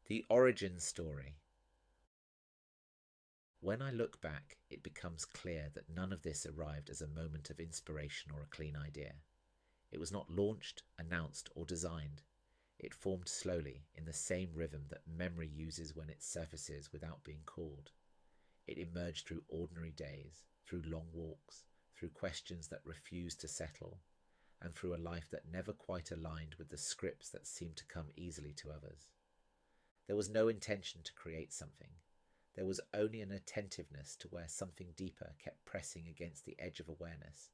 The origin story. When I look back, it becomes clear that none of this arrived as a moment of inspiration or a clean idea. It was not launched, announced, or designed. It formed slowly, in the same rhythm that memory uses when it surfaces without being called. It emerged through ordinary days, through long walks, through questions that refused to settle, and through a life that never quite aligned with the scripts that seemed to come easily to others. There was no intention to create something. There was only an attentiveness to where something deeper kept pressing against the edge of awareness,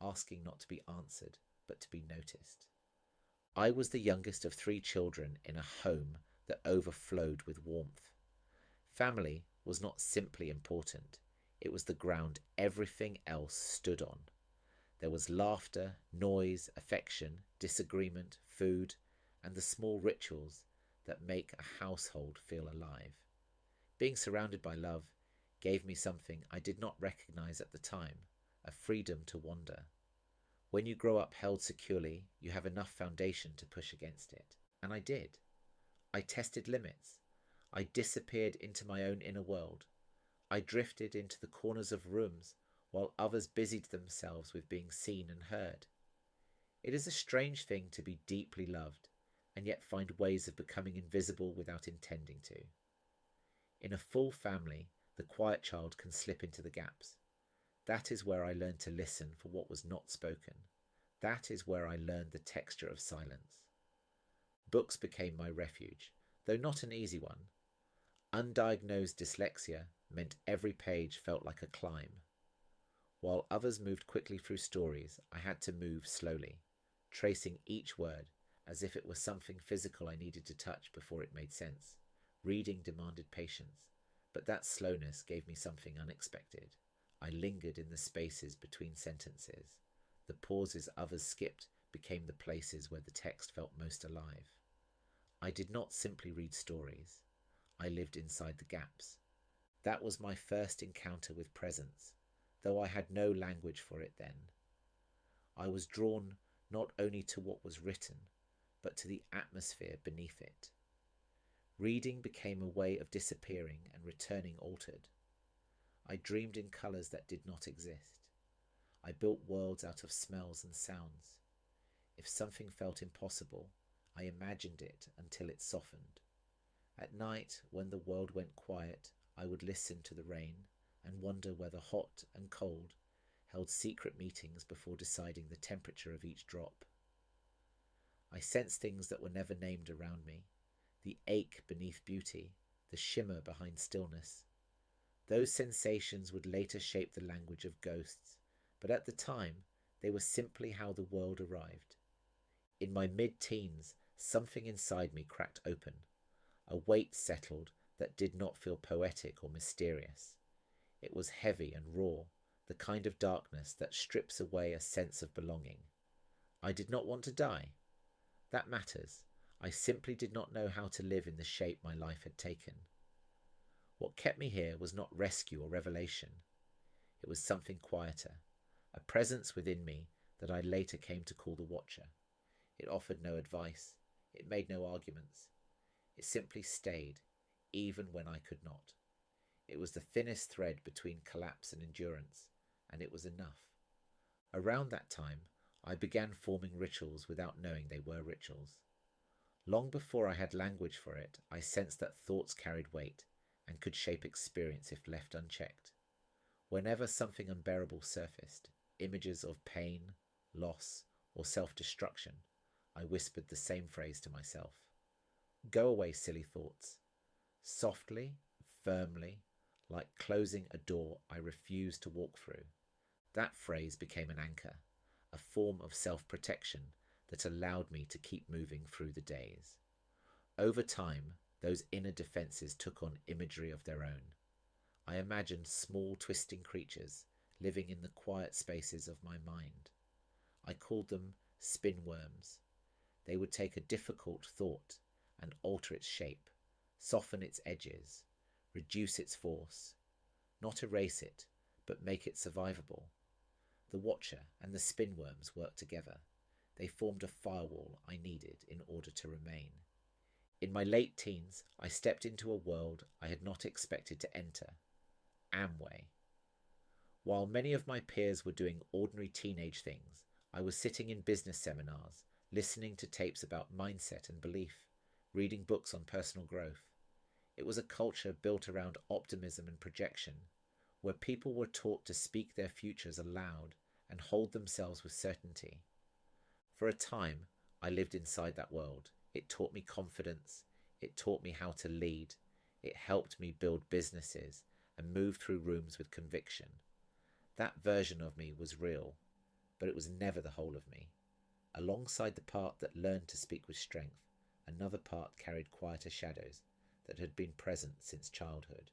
asking not to be answered, but to be noticed. I was the youngest of 3 children in a home that overflowed with warmth. Family was not simply important, it was the ground everything else stood on. There was laughter, noise, affection, disagreement, food, and the small rituals that make a household feel alive. Being surrounded by love gave me something I did not recognize at the time, a freedom to wander. When you grow up held securely, you have enough foundation to push against it. And I did. I tested limits. I disappeared into my own inner world. I drifted into the corners of rooms while others busied themselves with being seen and heard. It is a strange thing to be deeply loved and yet find ways of becoming invisible without intending to. In a full family, the quiet child can slip into the gaps. That is where I learned to listen for what was not spoken. That is where I learned the texture of silence. Books became my refuge, though not an easy one. Undiagnosed dyslexia meant every page felt like a climb. While others moved quickly through stories, I had to move slowly, tracing each word as if it was something physical I needed to touch before it made sense. Reading demanded patience, but that slowness gave me something unexpected. I lingered in the spaces between sentences. The pauses others skipped became the places where the text felt most alive. I did not simply read stories. I lived inside the gaps. That was my first encounter with presence, though I had no language for it then. I was drawn not only to what was written, but to the atmosphere beneath it. Reading became a way of disappearing and returning altered. I dreamed in colours that did not exist. I built worlds out of smells and sounds. If something felt impossible, I imagined it until it softened. At night, when the world went quiet, I would listen to the rain and wonder whether hot and cold held secret meetings before deciding the temperature of each drop. I sensed things that were never named around me, the ache beneath beauty, the shimmer behind stillness. Those sensations would later shape the language of ghosts, but at the time they were simply how the world arrived. In my mid-teens, something inside me cracked open. A weight settled that did not feel poetic or mysterious. It was heavy and raw, the kind of darkness that strips away a sense of belonging. I did not want to die. That matters. I simply did not know how to live in the shape my life had taken. What kept me here was not rescue or revelation. It was something quieter, a presence within me that I later came to call the Watcher. It offered no advice. It made no arguments. It simply stayed, even when I could not. It was the thinnest thread between collapse and endurance, and it was enough. Around that time, I began forming rituals without knowing they were rituals. Long before I had language for it, I sensed that thoughts carried weight and could shape experience if left unchecked. Whenever something unbearable surfaced, images of pain, loss, or self-destruction, I whispered the same phrase to myself. Go away, silly thoughts. Softly, firmly, like closing a door I refused to walk through. That phrase became an anchor, a form of self-protection that allowed me to keep moving through the days. Over time, those inner defenses took on imagery of their own. I imagined small twisting creatures living in the quiet spaces of my mind. I called them spin worms. They would take a difficult thought and alter its shape, soften its edges, reduce its force, not erase it, but make it survivable. The Watcher and the spin worms worked together. They formed a firewall I needed in order to remain. In my late teens, I stepped into a world I had not expected to enter, Amway. While many of my peers were doing ordinary teenage things, I was sitting in business seminars, listening to tapes about mindset and belief, reading books on personal growth. It was a culture built around optimism and projection, where people were taught to speak their futures aloud and hold themselves with certainty. For a time, I lived inside that world. It taught me confidence. It taught me how to lead. It helped me build businesses and move through rooms with conviction. That version of me was real, but it was never the whole of me. Alongside the part that learned to speak with strength, another part carried quieter shadows that had been present since childhood.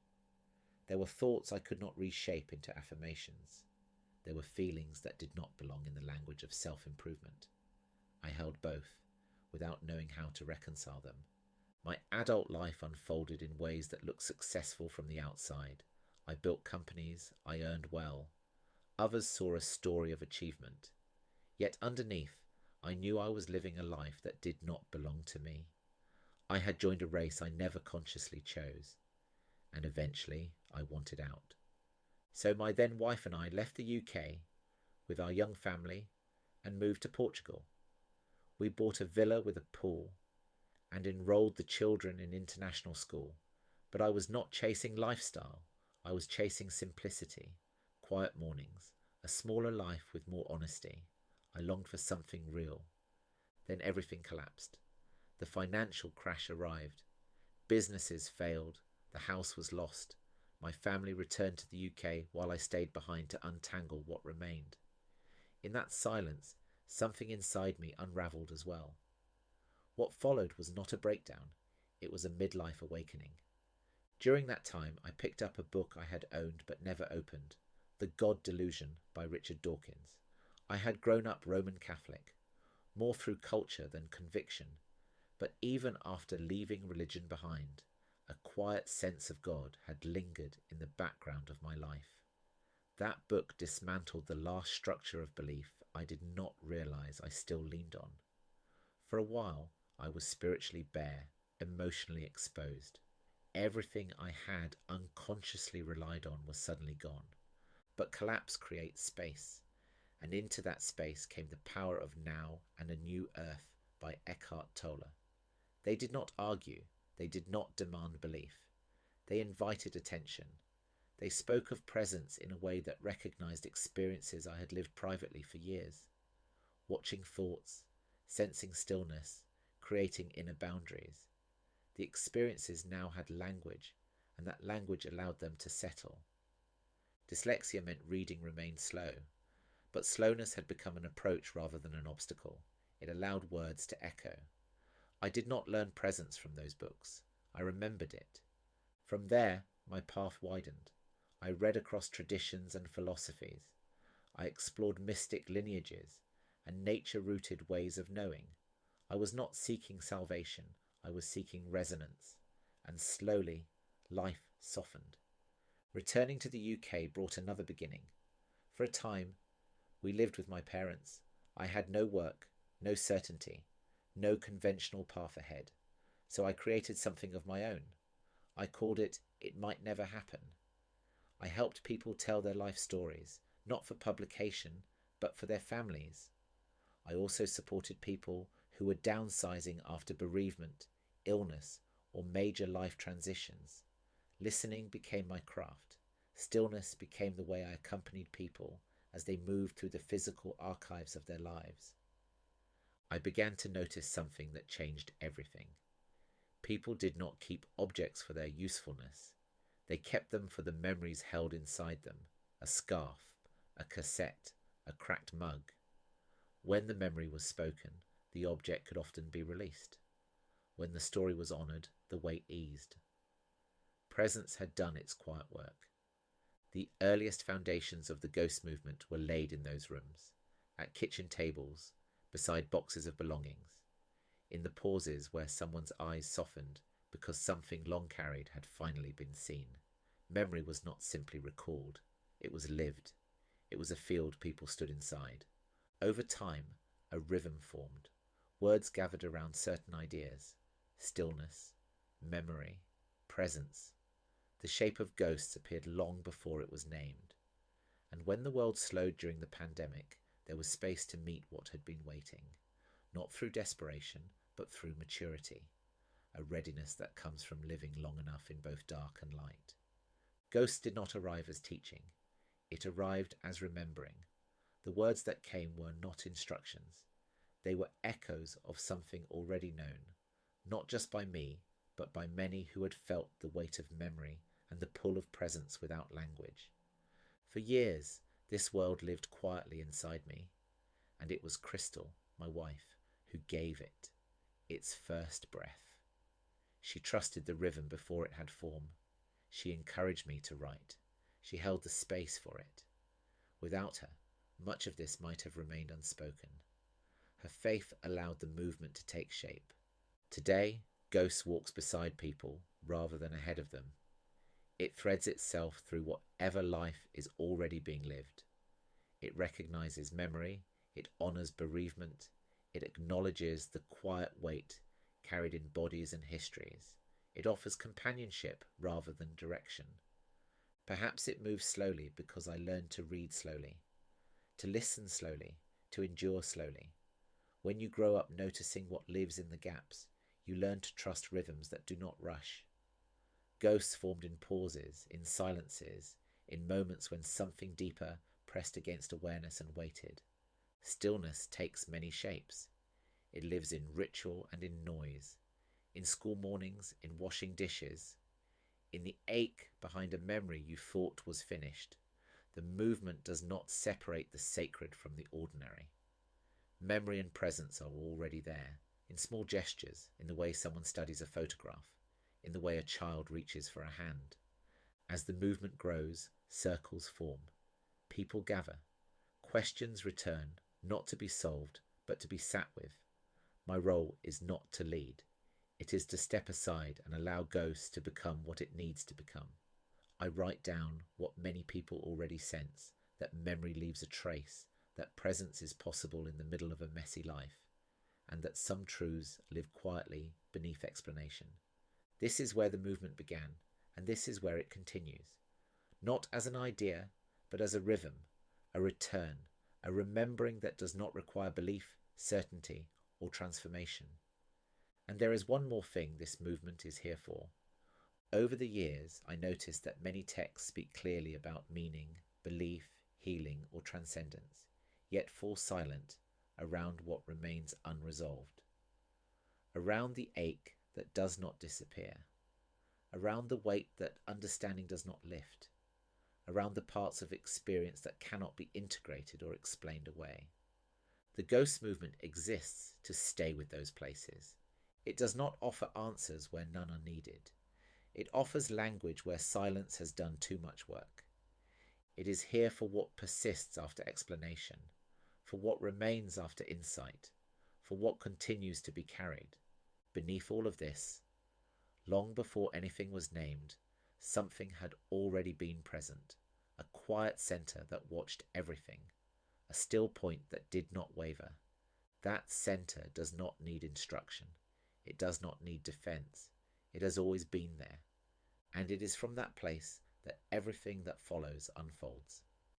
There were thoughts I could not reshape into affirmations. There were feelings that did not belong in the language of self-improvement. I held both, without knowing how to reconcile them. My adult life unfolded in ways that looked successful from the outside. I built companies, I earned well. Others saw a story of achievement. Yet underneath, I knew I was living a life that did not belong to me. I had joined a race I never consciously chose, and eventually I wanted out. So my then wife and I left the UK with our young family and moved to Portugal. We bought a villa with a pool and enrolled the children in international school. But I was not chasing lifestyle. I was chasing simplicity, quiet mornings, a smaller life with more honesty. I longed for something real. Then everything collapsed. The financial crash arrived. Businesses failed. The house was lost. My family returned to the UK while I stayed behind to untangle what remained. In that silence, something inside me unravelled as well. What followed was not a breakdown. It was a midlife awakening. During that time, I picked up a book I had owned but never opened, The God Delusion by Richard Dawkins. I had grown up Roman Catholic, more through culture than conviction, but even after leaving religion behind, a quiet sense of God had lingered in the background of my life. That book dismantled the last structure of belief I did not realize I still leaned on. For a while, I was spiritually bare, emotionally exposed. Everything I had unconsciously relied on was suddenly gone. But collapse creates space, and into that space came The Power of Now and a New Earth by Eckhart Tolle. They did not argue, they did not demand belief. They invited attention. They spoke of presence in a way that recognized experiences I had lived privately for years. Watching thoughts, sensing stillness, creating inner boundaries. The experiences now had language, and that language allowed them to settle. Dyslexia meant reading remained slow, but slowness had become an approach rather than an obstacle. It allowed words to echo. I did not learn presence from those books. I remembered it. From there, my path widened. I read across traditions and philosophies. I explored mystic lineages and nature-rooted ways of knowing. I was not seeking salvation. I was seeking resonance. And slowly, life softened. Returning to the UK brought another beginning. For a time, we lived with my parents. I had no work, no certainty, no conventional path ahead. So I created something of my own. I called it It Might Never Happen. I helped people tell their life stories, not for publication, but for their families. I also supported people who were downsizing after bereavement, illness, or major life transitions. Listening became my craft. Stillness became the way I accompanied people as they moved through the physical archives of their lives. I began to notice something that changed everything. People did not keep objects for their usefulness. They kept them for the memories held inside them, a scarf, a cassette, a cracked mug. When the memory was spoken, the object could often be released. When the story was honoured, the weight eased. Presence had done its quiet work. The earliest foundations of the ghost movement were laid in those rooms, at kitchen tables, beside boxes of belongings, in the pauses where someone's eyes softened because something long carried had finally been seen. Memory was not simply recalled, it was lived. It was a field people stood inside. Over time, a rhythm formed. Words gathered around certain ideas. stillness, memory, presence. The shape of ghosts appeared long before it was named. And when the world slowed during the pandemic, there was space to meet what had been waiting, not through desperation, but through maturity, a readiness that comes from living long enough in both dark and light. Ghosts did not arrive as teaching. It arrived as remembering. The words that came were not instructions. They were echoes of something already known, not just by me, but by many who had felt the weight of memory and the pull of presence without language. For years, this world lived quietly inside me, and it was Crystal, my wife, who gave it its first breath. She trusted the rhythm before it had form. She encouraged me to write. She held the space for it. Without her, much of this might have remained unspoken. Her faith allowed the movement to take shape. Today, Ghosts walks beside people rather than ahead of them. It threads itself through whatever life is already being lived. It recognizes memory, it honors bereavement, it acknowledges the quiet weight carried in bodies and histories. It offers companionship rather than direction. Perhaps it moves slowly because I learned to read slowly, to listen slowly, to endure slowly. When you grow up noticing what lives in the gaps, you learn to trust rhythms that do not rush. Ghosts formed in pauses, in silences, in moments when something deeper pressed against awareness and waited. Stillness takes many shapes. It lives in ritual and in noise, in school mornings, in washing dishes, in the ache behind a memory you thought was finished. The movement does not separate the sacred from the ordinary. Memory and presence are already there, in small gestures, in the way someone studies a photograph, in the way a child reaches for a hand. As the movement grows, circles form. People gather. Questions return, not to be solved, but to be sat with. My role is not to lead. It is to step aside and allow Ghosts to become what it needs to become. I write down what many people already sense, that memory leaves a trace, that presence is possible in the middle of a messy life, and that some truths live quietly beneath explanation. This is where the movement began, and this is where it continues. Not as an idea, but as a rhythm, a return, a remembering that does not require belief, certainty, or transformation. And there is one more thing this movement is here for. Over the years, I noticed that many texts speak clearly about meaning, belief, healing, or transcendence, yet fall silent around what remains unresolved. Around the ache that does not disappear. Around the weight that understanding does not lift. Around the parts of experience that cannot be integrated or explained away. The Ghost movement exists to stay with those places. It does not offer answers where none are needed. It offers language where silence has done too much work. It is here for what persists after explanation, for what remains after insight, for what continues to be carried. Beneath all of this, long before anything was named, something had already been present, a quiet centre that watched everything, a still point that did not waver. That centre does not need instruction. It does not need defence. It has always been there. And it is from that place that everything that follows unfolds.